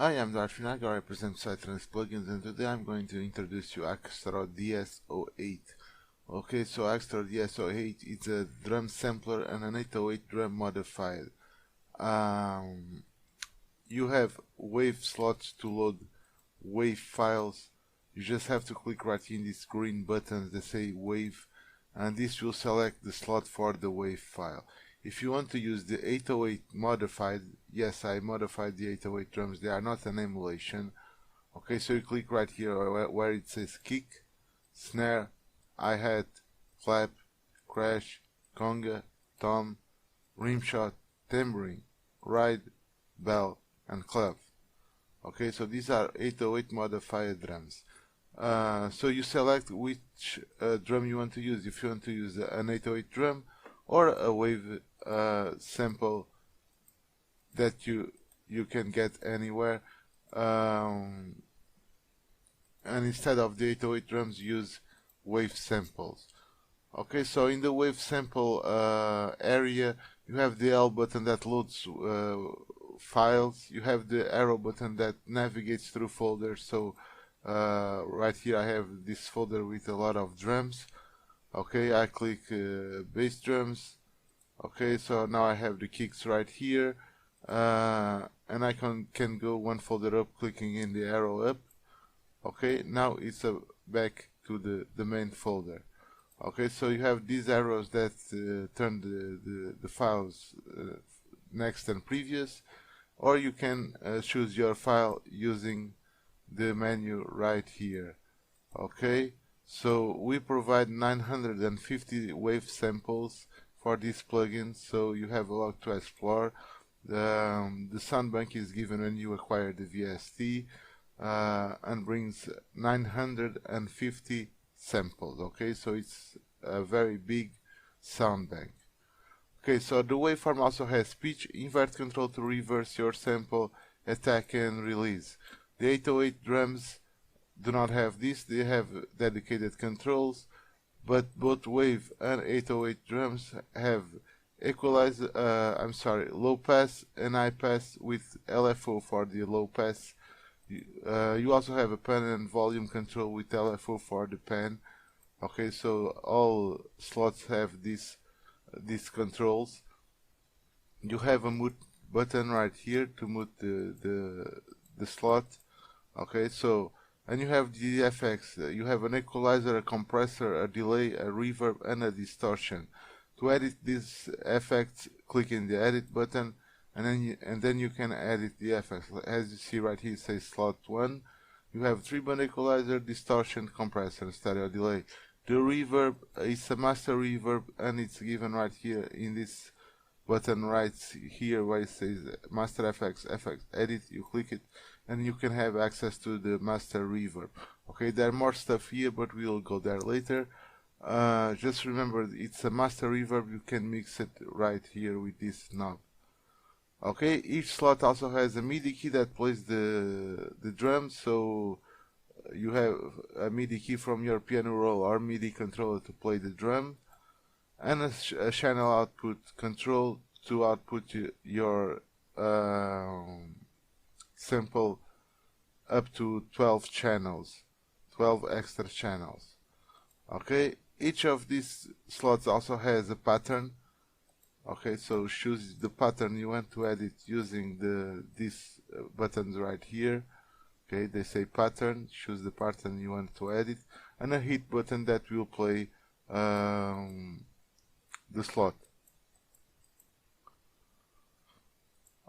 Hi, I'm Darfin. I represent Psytrance plugins, and today I'm going to introduce you AXTRO-DS-08. Okay, so AXTRO-DS-08 is a drum sampler and an 808 drum modifier. You have wave slots to load wave files. You just have to click right in these green buttons that say wave, and this will select the slot for the wave file. If you want to use the 808 modified, yes, I modified the 808 drums, they are not an emulation. Okay, so you click right here where it says kick, snare, hi-hat, clap, crash, conga, tom, rimshot, tambourine, ride, bell, and clap. Okay, so these are 808 modified drums. So you select which drum you want to use. If you want to use an 808 drum or a wave sample that you can get anywhere, and instead of the 808 drums, use wave samples. Okay, so in the wave sample area, you have the L button that loads files. You have the arrow button that navigates through folders. So right here I have this folder with a lot of drums. Okay, I click bass drums. Okay, so now I have the kicks right here, and I can go one folder up, clicking in the arrow up. Okay, now it's back to the main folder. Okay, so you have these arrows that turn the files next and previous, or you can choose your file using the menu right here. Okay, so we provide 950 wave samples for this plugin, so you have a lot to explore. The sound bank is given when you acquire the VST, and brings 950 samples. Okay, so it's a very big sound bank. Okay, so the waveform also has pitch, invert control to reverse your sample, attack and release. The 808 drums do not have this, they have dedicated controls, but both wave and 808 drums have low pass and high pass with LFO for the low pass. You also have a pan and volume control with LFO for the pan. Okay, so all slots have these controls. You have a mute button right here to mute the slot. Okay, so and you have the effects. You have an equalizer, a compressor, a delay, a reverb, and a distortion. To edit these effects, click in the edit button, and then you can edit the effects. As you see right here, it says slot 1. You have 3-band equalizer, distortion, compressor, stereo delay. The reverb is a master reverb, and it's given right here in this button right here where it says master effects edit. You click it and you can have access to the master reverb. Okay, there are more stuff here, but we'll go there later. Just remember, it's a master reverb. You can mix it right here with this knob. Okay, each slot also has a MIDI key that plays the drum, so you have a MIDI key from your piano roll or MIDI controller to play the drum, and a channel output control to output your sample up to 12 channels, 12 extra channels. Okay, each of these slots also has a pattern. Okay, so choose the pattern you want to edit using these buttons right here. Okay, they say pattern, choose the pattern you want to edit, and a hit button that will play the slot.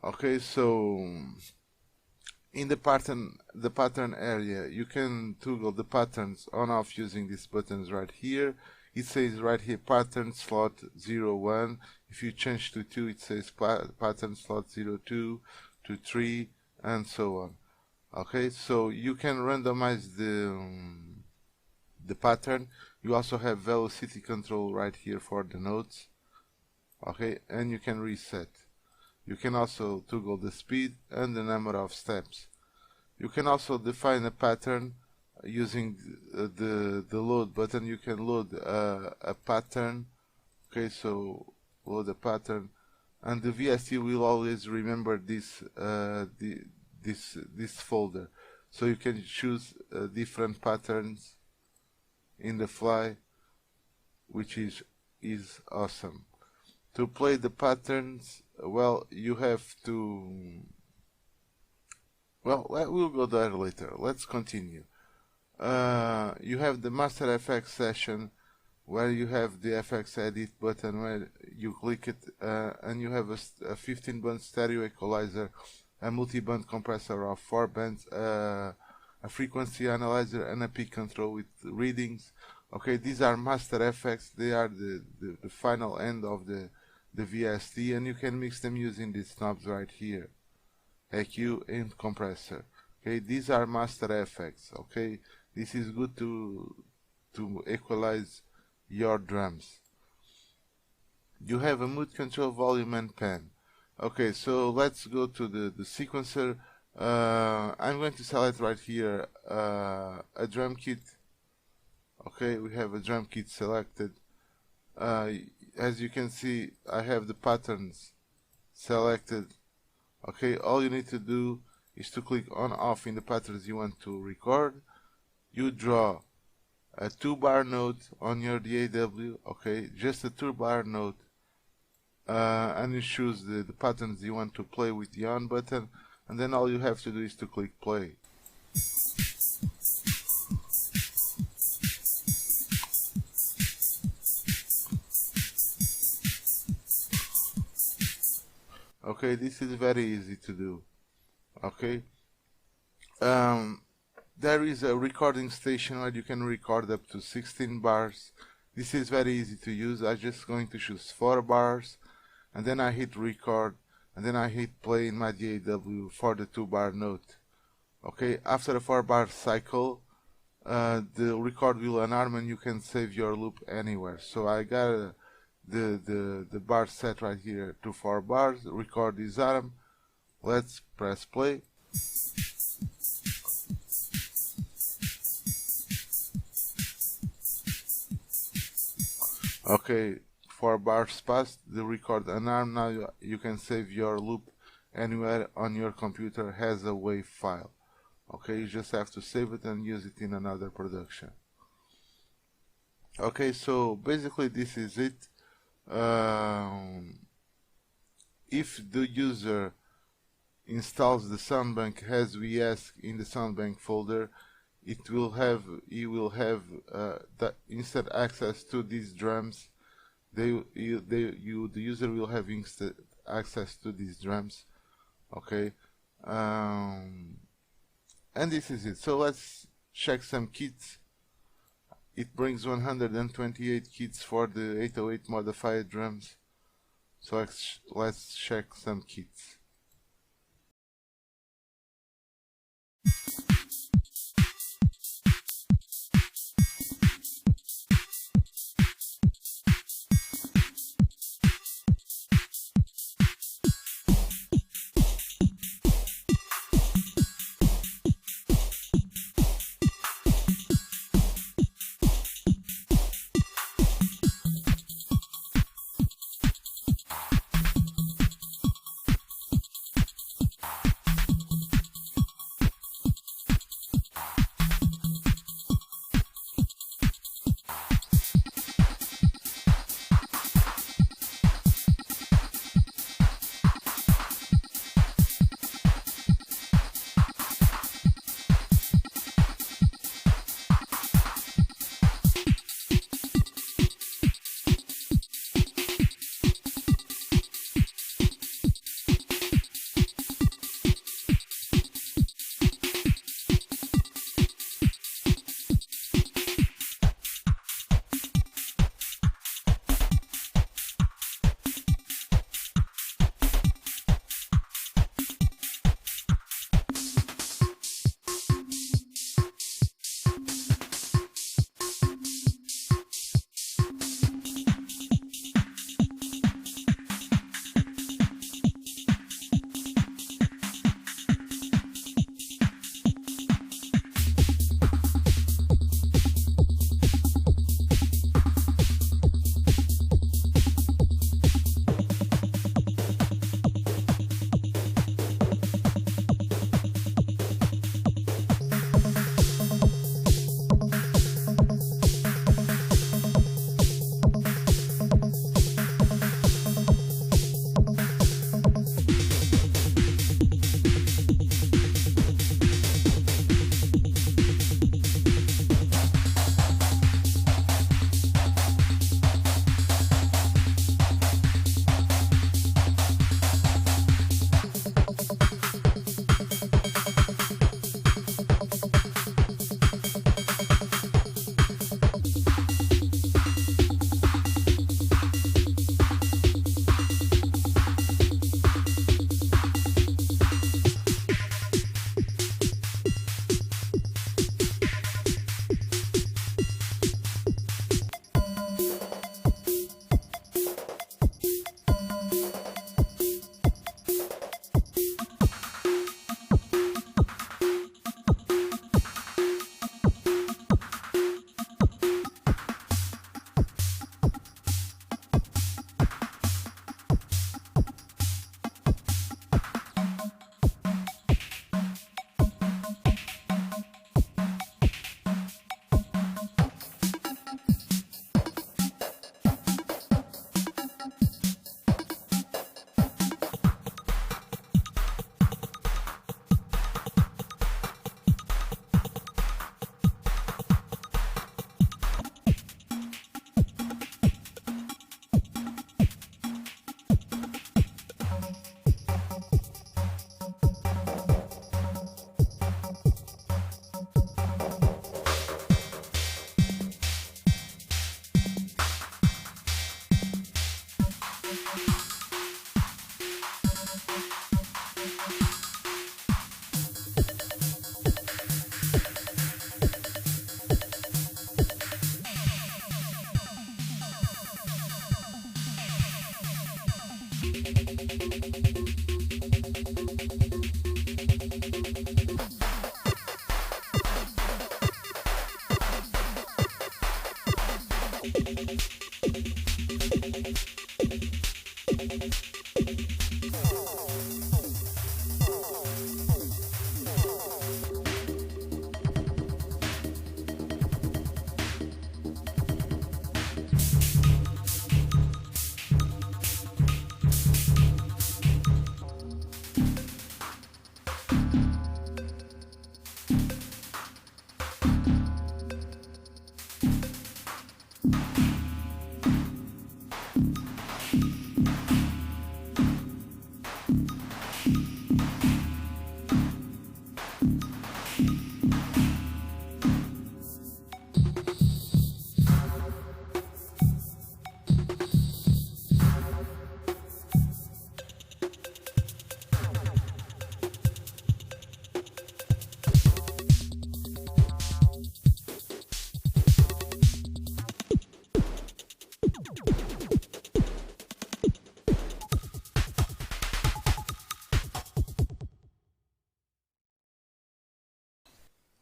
Okay, so in the pattern area, you can toggle the patterns on off using these buttons right here. It says right here pattern slot 01. If you change to 2, it says pattern slot 02 to 3, and so on. Okay, so you can randomize the pattern. You also have velocity control right here for the notes. Okay, and you can reset. You can also toggle the speed and the number of steps. You can also define a pattern using the load button. You can load a pattern. Okay, so load a pattern, and the VST will always remember this this folder, so you can choose different patterns in the fly, which is awesome. To play the patterns, well, you have to, well, we'll go there later. Let's continue. You have the Master FX session, where you have the FX edit button, where you click it, and you have a 15-band stereo equalizer, a multi-band compressor of 4 bands, a frequency analyzer, and a peak control with readings. Okay, these are Master FX. They are the final end of the VST, and you can mix them using these knobs right here, EQ and compressor. Okay, these are Master FX. Okay, this is good to equalize your drums. You have a mood control, volume, and pen. Okay, so let's go to the sequencer. I'm going to select right here a drum kit. Okay, we have a drum kit selected. As you can see, I have the patterns selected. Okay, all you need to do is to click on off in the patterns you want to record. You draw a 2-bar note on your DAW, okay, just a 2-bar note, and you choose the patterns you want to play with the on button, and then all you have to do is to click play. Okay, this is very easy to do. Okay, there is a recording station where you can record up to 16 bars. This is very easy to use. I'm just going to choose 4 bars, and then I hit record, and then I hit play in my DAW for the 2-bar note. Okay, after a 4-bar cycle, the record will unarm and you can save your loop anywhere. So I got the bar set right here to 4 bars. Record is arm. Let's press play. Okay, 4 bars passed, the record unarmed. Now you can save your loop anywhere on your computer has a WAV file. Okay, you just have to save it and use it in another production. Okay, so basically this is it. If the user installs the soundbank as we ask in the soundbank folder, he will have the instant access to these drums. The user will have instant access to these drums. Okay, and this is it. So let's check some kits. It brings 128 kits for the 808 modified drums. So let's check some kits.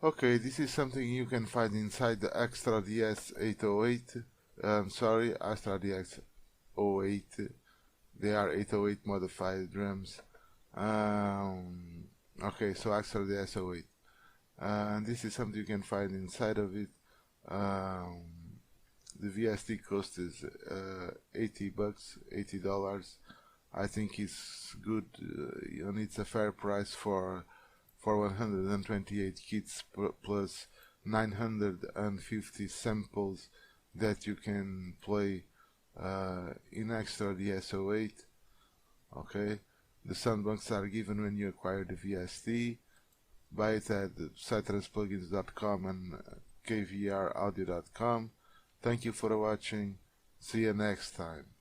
Okay, this is something you can find inside the AXTRO-DS-08. Sorry, AXTRO-DS-08. They are 808 modified drums. Okay, so AXTRO-DS-08. And this is something you can find inside of it. The VST cost is $80, $80. I think it's good, and it's a fair price for 128 kits plus 950 samples that you can play in AXTRO-DS-08. Okay, the soundbanks are given when you acquire the VST. Buy it at psytranceplugins.com and kvr audio.com. Thank you for watching. See you next time.